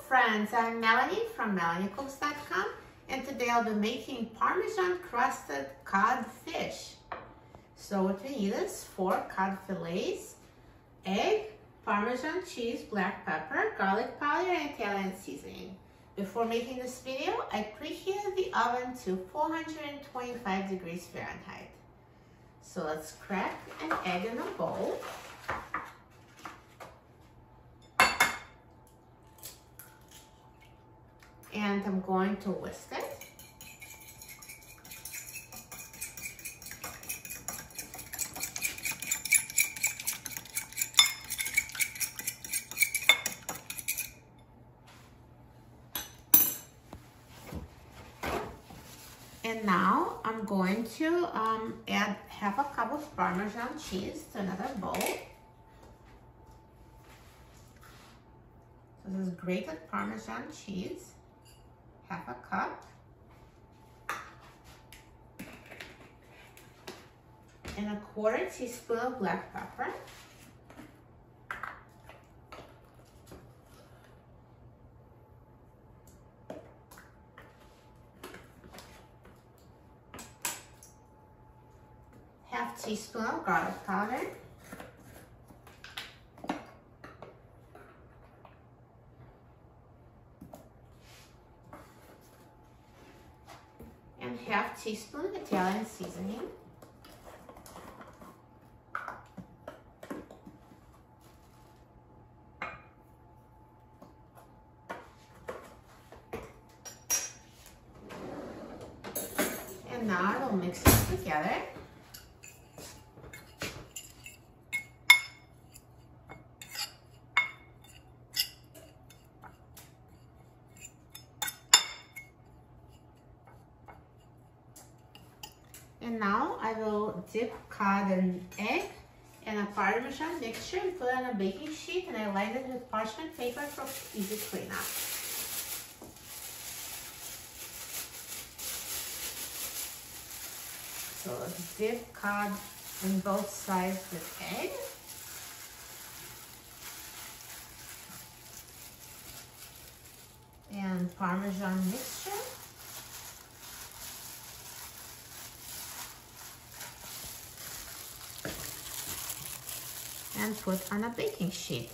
friends, I'm Melanie from MelanieCooks.com, and today I'll be making Parmesan Crusted Cod fish. So what we need is 4 cod fillets, egg, Parmesan cheese, black pepper, garlic powder, and Italian seasoning. Before making this video, I preheated the oven to 425 degrees Fahrenheit. So let's crack an egg in a bowl. And I'm going to whisk it. And now I'm going to add half a cup of Parmesan cheese to another bowl. So this is grated Parmesan cheese. Half a cup, and a 1/4 teaspoon of black pepper, half teaspoon of garlic powder, and half teaspoon of Italian seasoning, and now I will mix it together. And now I will dip cod and egg in a Parmesan mixture and put it on a baking sheet, and I line it with parchment paper for easy cleanup. So let's dip cod on both sides with egg. And Parmesan mixture. And put on a baking sheet.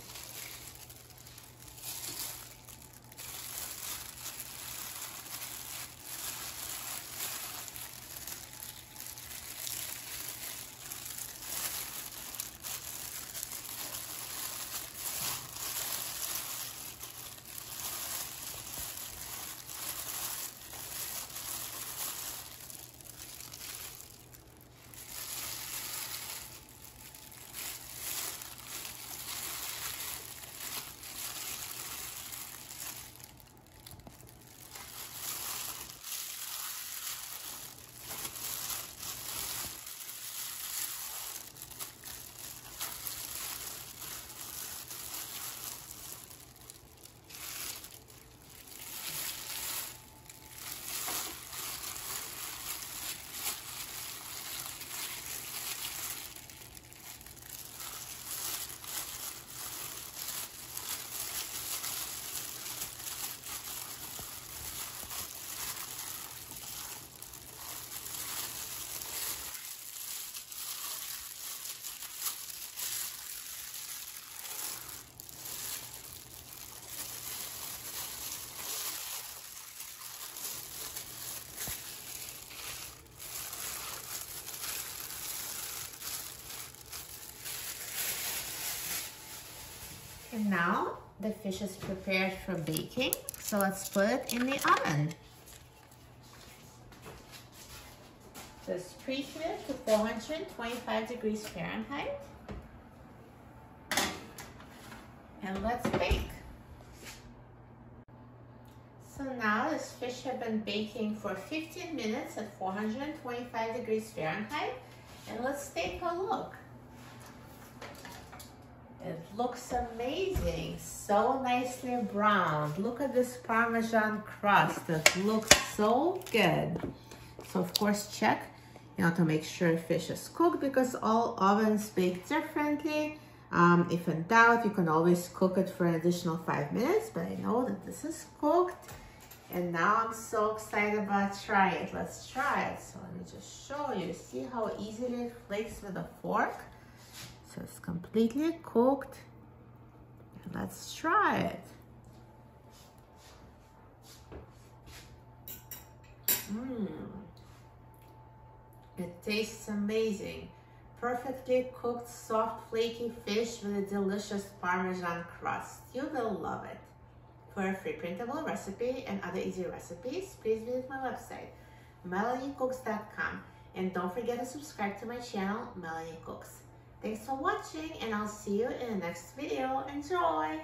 And now the fish is prepared for baking, so let's put it in the oven. So it's preheated to 425 degrees Fahrenheit. And let's bake. So now this fish has been baking for 15 minutes at 425 degrees Fahrenheit. And let's take a look. It looks amazing, so nicely browned. Look at this Parmesan crust, it looks so good. So of course check, to make sure fish is cooked, because all ovens bake differently. If in doubt, you can always cook it for an additional 5 minutes, but I know that this is cooked. And now I'm so excited about trying it. Let's try it. So let me just show you. See how easily it flakes with a fork? So it's completely cooked. And let's try it. It tastes amazing. Perfectly cooked, soft, flaky fish with a delicious Parmesan crust. You will love it. For a free printable recipe and other easy recipes, please visit my website, melaniecooks.com. And don't forget to subscribe to my channel, Melanie Cooks. Thanks for watching, and I'll see you in the next video. Enjoy!